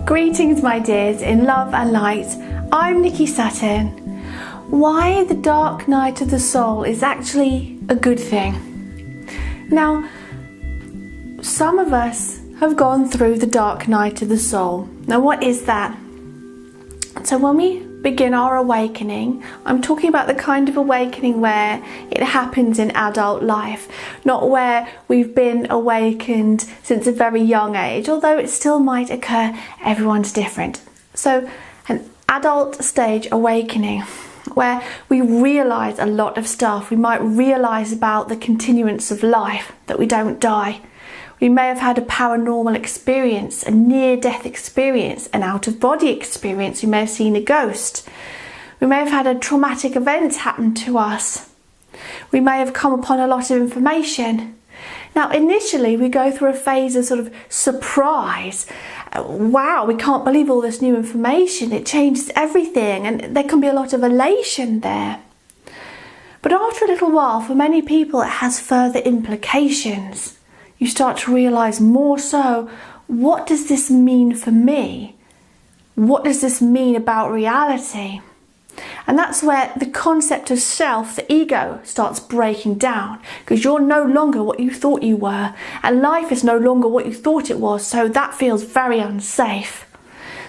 Greetings my dears in love and light, I'm Nikki Sutton. Why the dark night of the soul is actually a good thing. Now, some of us have gone through the dark night of the soul. Now what is that? So when we begin our awakening, I'm talking about the kind of awakening where it happens in adult life, not where we've been awakened since a very young age, although it still might occur. Everyone's different. So an adult stage awakening where we realise a lot of stuff. We might realise about the continuance of life, that we don't die. We may have had a paranormal experience, a near-death experience, an out-of-body experience. We may have seen a ghost. We may have had a traumatic event happen to us. We may have come upon a lot of information. Now, initially, we go through a phase of sort of surprise. Wow, we can't believe all this new information. It changes everything, and there can be a lot of elation there. But after a little while, for many people, it has further implications. You start to realise more so, what does this mean for me? What does this mean about reality? And that's where the concept of self, the ego, starts breaking down, because you're no longer what you thought you were, and life is no longer what you thought it was, so that feels very unsafe.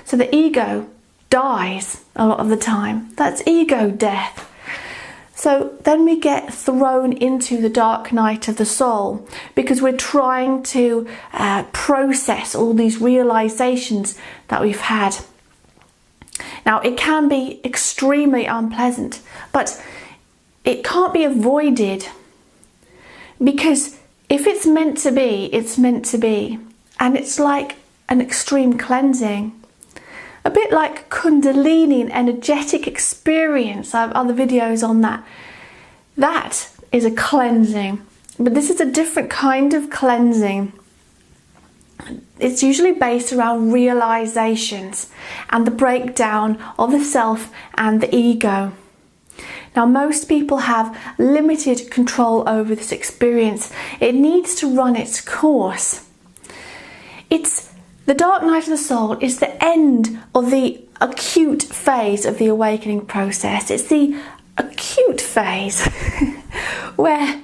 So the ego dies a lot of the time. That's ego death. So then we get thrown into the dark night of the soul because we're trying to process all these realizations that we've had. Now, it can be extremely unpleasant, but it can't be avoided, because if it's meant to be, it's meant to be. And it's like an extreme cleansing. A bit like Kundalini, an energetic experience. I have other videos on that. That is a cleansing. But this is a different kind of cleansing. It's usually based around realizations and the breakdown of the self and the ego. Now, most people have limited control over this experience. It needs to run its course. The dark night of the soul is the end of the acute phase of the awakening process. It's the acute phase where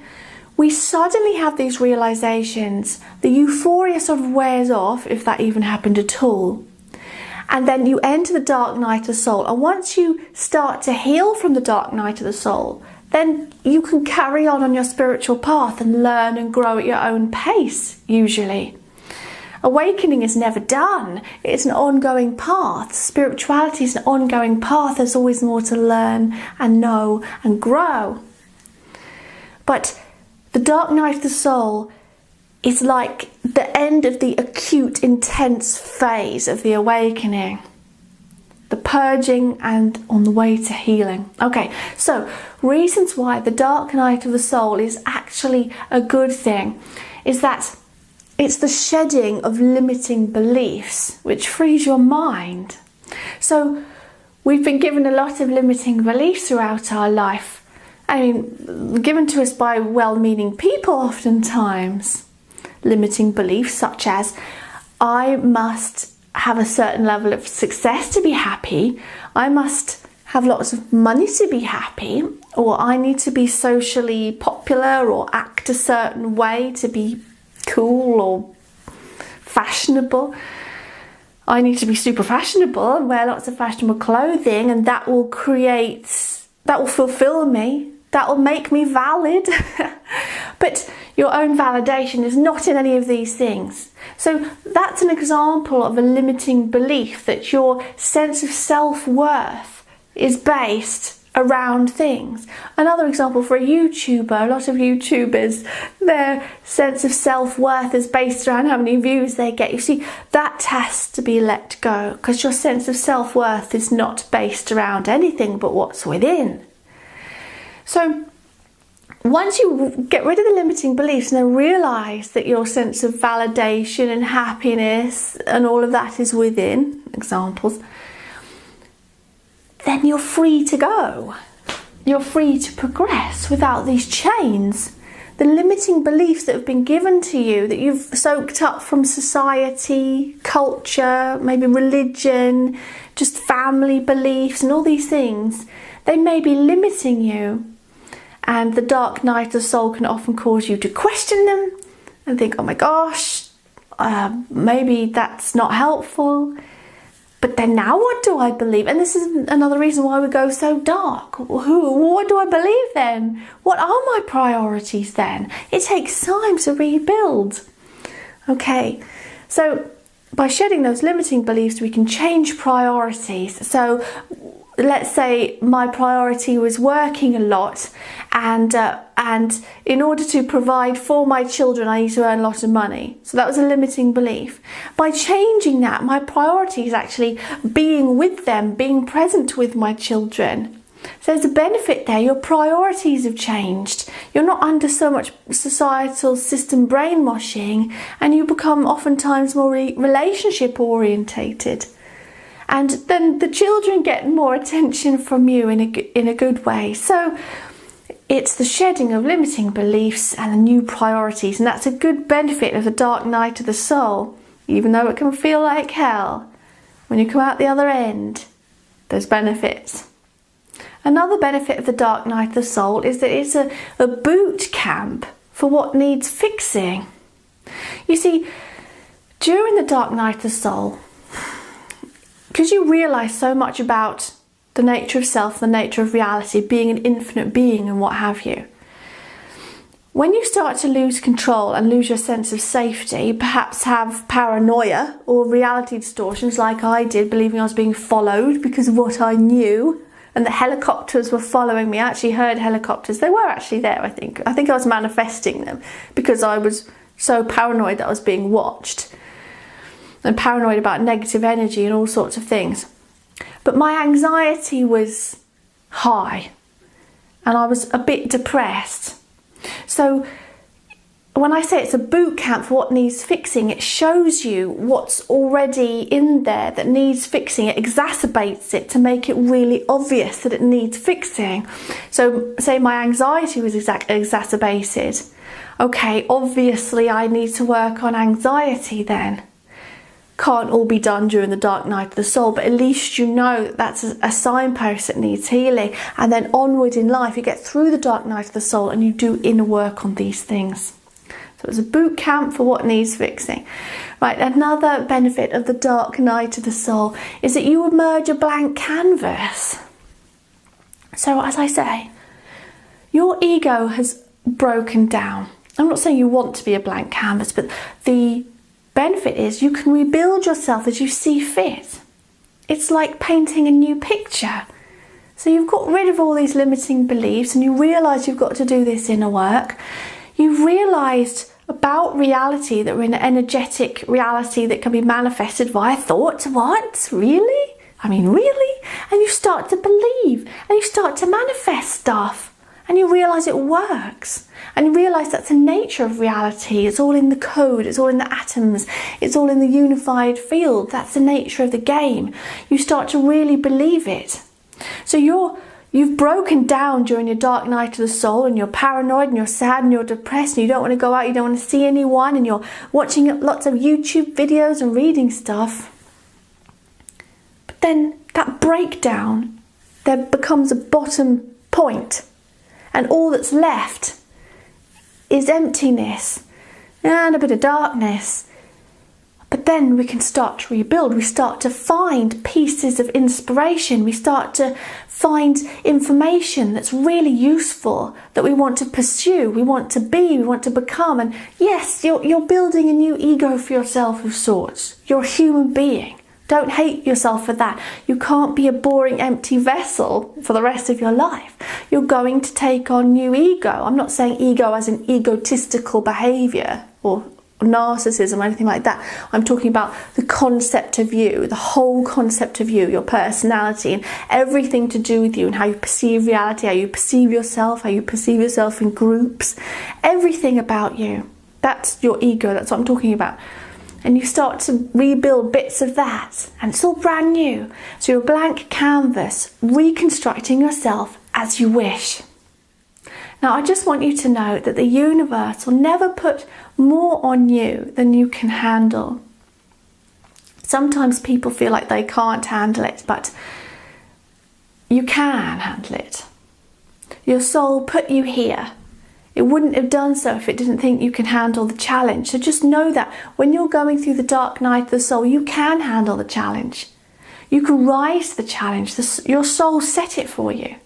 we suddenly have these realizations. The euphoria sort of wears off, if that even happened at all. And then you enter the dark night of the soul. And once you start to heal from the dark night of the soul, then you can carry on your spiritual path and learn and grow at your own pace, usually. Awakening is never done. It's an ongoing path. Spirituality is an ongoing path. There's always more to learn and know and grow. But the dark night of the soul is like the end of the acute, intense phase of the awakening. The purging and on the way to healing. Okay, so reasons why the dark night of the soul is actually a good thing is that it's the shedding of limiting beliefs, which frees your mind. So we've been given a lot of limiting beliefs throughout our life. I mean, given to us by well-meaning people oftentimes. Limiting beliefs such as, I must have a certain level of success to be happy. I must have lots of money to be happy. Or I need to be socially popular or act a certain way to be cool or fashionable. I need to be super fashionable and wear lots of fashionable clothing, and that will fulfill me. That will make me valid. But your own validation is not in any of these things. So that's an example of a limiting belief, that your sense of self-worth is based around things. Another example for a YouTuber, a lot of YouTubers, their sense of self-worth is based around how many views they get. You see, that has to be let go, because your sense of self-worth is not based around anything but what's within. So once you get rid of the limiting beliefs and then realise that your sense of validation and happiness and all of that is within, examples, then you're free to go. You're free to progress without these chains the limiting beliefs that have been given to you, that you've soaked up from society, culture, maybe religion, just family beliefs and all these things, they may be limiting you. And the dark night of the soul can often cause you to question them and think, oh my gosh, maybe that's not helpful. But then now what do I believe? And this is another reason why we go so dark. What do I believe then? What are my priorities then? It takes time to rebuild. Okay, so by shedding those limiting beliefs, we can change priorities. So let's say my priority was working a lot, and in order to provide for my children, I need to earn a lot of money. So that was a limiting belief. By changing that, my priority is actually being with them, being present with my children. So there's a benefit there. Your priorities have changed. You're not under so much societal system brainwashing, and you become oftentimes more relationship orientated. And then the children get more attention from you in a good way. So it's the shedding of limiting beliefs and the new priorities. And that's a good benefit of the dark night of the soul. Even though it can feel like hell, when you come out the other end, there's benefits. Another benefit of the dark night of the soul is that it's a boot camp for what needs fixing. You see, during the dark night of the soul, because you realise so much about the nature of self, the nature of reality, being an infinite being and what have you, when you start to lose control and lose your sense of safety, perhaps have paranoia or reality distortions like I did, believing I was being followed because of what I knew, and the helicopters were following me. I actually heard helicopters. They were actually there, I think. I think I was manifesting them because I was so paranoid that I was being watched, and paranoid about negative energy and all sorts of things. But my anxiety was high and I was a bit depressed. So when I say it's a boot camp for what needs fixing, it shows you what's already in there that needs fixing. It exacerbates it to make it really obvious that it needs fixing. So say my anxiety was exacerbated. Okay, obviously I need to work on anxiety then. Can't all be done during the dark night of the soul, but at least you know that that's a signpost that needs healing. And then onward in life, you get through the dark night of the soul and you do inner work on these things. So it's a boot camp for what needs fixing. Right, another benefit of the dark night of the soul is that you emerge a blank canvas. So as I say, your ego has broken down. I'm not saying you want to be a blank canvas, but the benefit is you can rebuild yourself as you see fit. It's like painting a new picture. So you've got rid of all these limiting beliefs and you realise you've got to do this inner work. You've realised about reality, that we're in an energetic reality that can be manifested via thought. What? Really? I mean, really? And you start to believe and you start to manifest stuff. And you realise it works. And you realise that's the nature of reality. It's all in the code. It's all in the atoms. It's all in the unified field. That's the nature of the game. You start to really believe it. So you've broken down during your dark night of the soul, and you're paranoid and you're sad and you're depressed and you don't want to go out, you don't want to see anyone, and you're watching lots of YouTube videos and reading stuff. But then that breakdown, there becomes a bottom point. And all that's left is emptiness and a bit of darkness. But then we can start to rebuild. We start to find pieces of inspiration. We start to find information that's really useful, that we want to pursue, we want to be, we want to become. And yes, you're building a new ego for yourself of sorts. You're a human being. Don't hate yourself for that. You can't be a boring, empty vessel for the rest of your life. You're going to take on new ego. I'm not saying ego as an egotistical behaviour or narcissism or anything like that. I'm talking about the concept of you, the whole concept of you, your personality, and everything to do with you, and how you perceive reality, how you perceive yourself, how you perceive yourself in groups. Everything about you. That's your ego. That's what I'm talking about. And you start to rebuild bits of that, and it's all brand new. So you're a blank canvas, reconstructing yourself as you wish. Now, I just want you to know that the universe will never put more on you than you can handle. Sometimes people feel like they can't handle it, but you can handle it. Your soul put you here. It wouldn't have done so if it didn't think you can handle the challenge. So just know that when you're going through the dark night of the soul, you can handle the challenge. You can rise to the challenge. Your soul set it for you.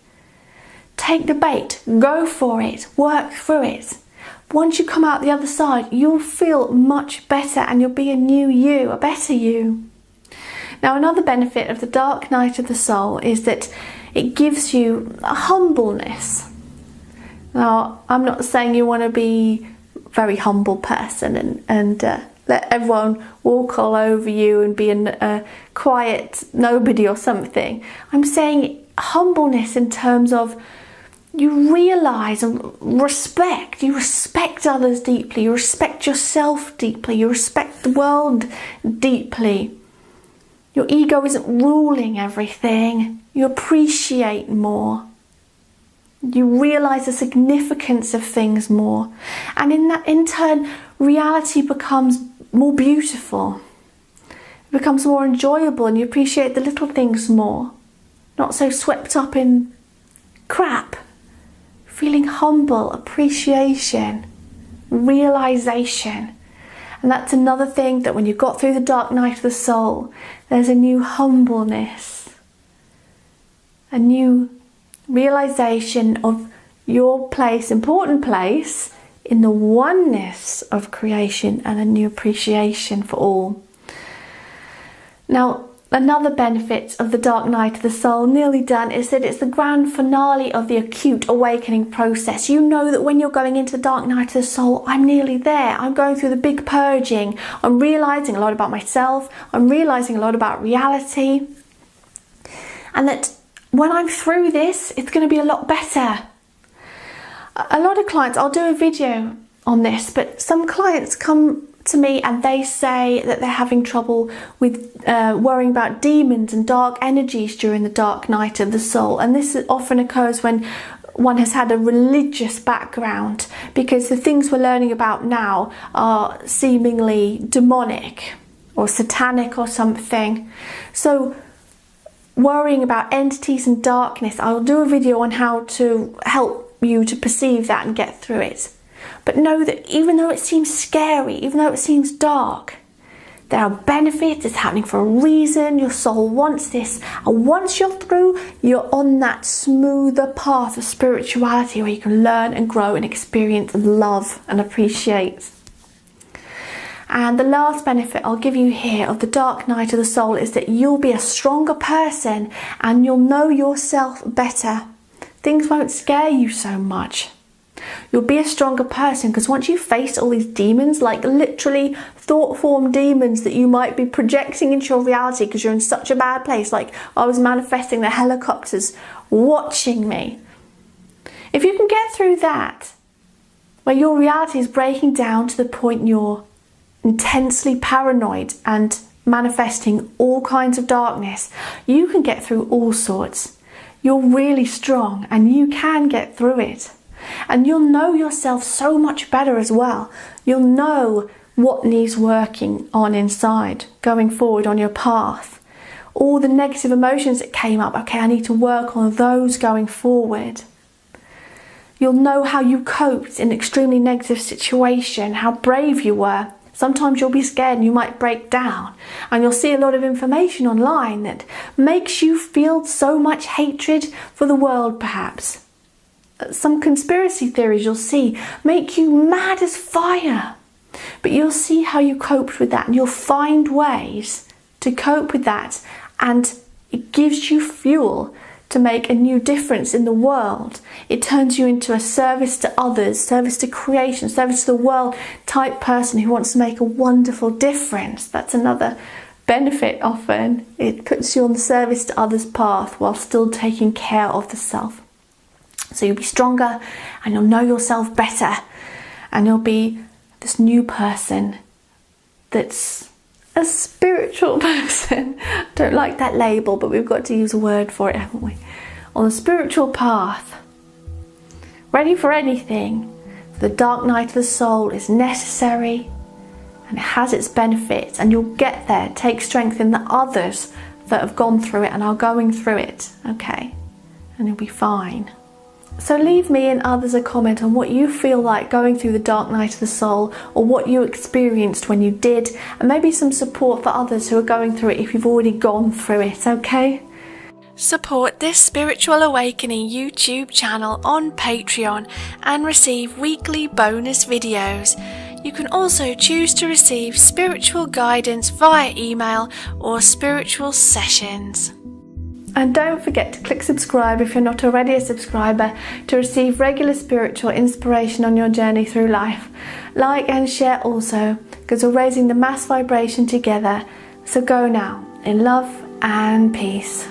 Take the bait, go for it, work through it. Once you come out the other side, you'll feel much better and you'll be a new you, a better you. Now, another benefit of the dark night of the soul is that it gives you a humbleness. Now, I'm not saying you want to be a very humble person and let everyone walk all over you and be a quiet nobody or something. I'm saying humbleness in terms of you realise and respect. You respect others deeply. You respect yourself deeply. You respect the world deeply. Your ego isn't ruling everything. You appreciate more. You realise the significance of things more. And in turn, reality becomes more beautiful. It becomes more enjoyable and you appreciate the little things more. Not so swept up in crap. Feeling humble, appreciation, realisation. And that's another thing, that when you got through the dark night of the soul, there's a new humbleness. A new realisation of your place, important place, in the oneness of creation, and a new appreciation for all. Now, another benefit of the dark night of the soul, nearly done, is that it's the grand finale of the acute awakening process. You know that when you're going into the dark night of the soul, I'm nearly there. I'm going through the big purging. I'm realising a lot about myself. I'm realising a lot about reality. And that when I'm through this, it's going to be a lot better. A lot of clients, I'll do a video on this, but some clients come to me and they say that they're having trouble with worrying about demons and dark energies during the dark night of the soul. And this often occurs when one has had a religious background, because the things we're learning about now are seemingly demonic or satanic or something. So worrying about entities and darkness, I'll do a video on how to help you to perceive that and get through it. But know that even though it seems scary, even though it seems dark, there are benefits. It's happening for a reason. Your soul wants this. And once you're through, you're on that smoother path of spirituality where you can learn and grow and experience and love and appreciate. And the last benefit I'll give you here of the dark night of the soul is that you'll be a stronger person and you'll know yourself better. Things won't scare you so much. You'll be a stronger person because once you face all these demons, like literally thought form demons that you might be projecting into your reality because you're in such a bad place, like I was manifesting the helicopters watching me. If you can get through that, where your reality is breaking down to the point you're intensely paranoid and manifesting all kinds of darkness, you can get through all sorts. You're really strong and you can get through it. And you'll know yourself so much better as well. You'll know what needs working on inside, going forward on your path. All the negative emotions that came up, okay, I need to work on those going forward. You'll know how you coped in an extremely negative situation, how brave you were. Sometimes you'll be scared and you might break down. And you'll see a lot of information online that makes you feel so much hatred for the world, perhaps. Some conspiracy theories you'll see make you mad as fire. But you'll see how you coped with that and you'll find ways to cope with that. And it gives you fuel to make a new difference in the world. It turns you into a service to others, service to creation, service to the world type person who wants to make a wonderful difference. That's another benefit often. It puts you on the service to others path while still taking care of the self. So you'll be stronger and you'll know yourself better and you'll be this new person that's a spiritual person. Don't like that label, but we've got to use a word for it, haven't we? On the spiritual path ready for anything. The dark night of the soul is necessary and it has its benefits, and you'll get there. Take strength in the others that have gone through it and are going through it, okay? And you'll be fine. So leave me and others a comment on what you feel like going through the dark night of the soul, or what you experienced when you did, and maybe some support for others who are going through it if you've already gone through it, okay? Support this Spiritual Awakening YouTube channel on Patreon and receive weekly bonus videos. You can also choose to receive spiritual guidance via email or spiritual sessions. And don't forget to click subscribe if you're not already a subscriber to receive regular spiritual inspiration on your journey through life. Like and share also, because we're raising the mass vibration together. So go now in love and peace.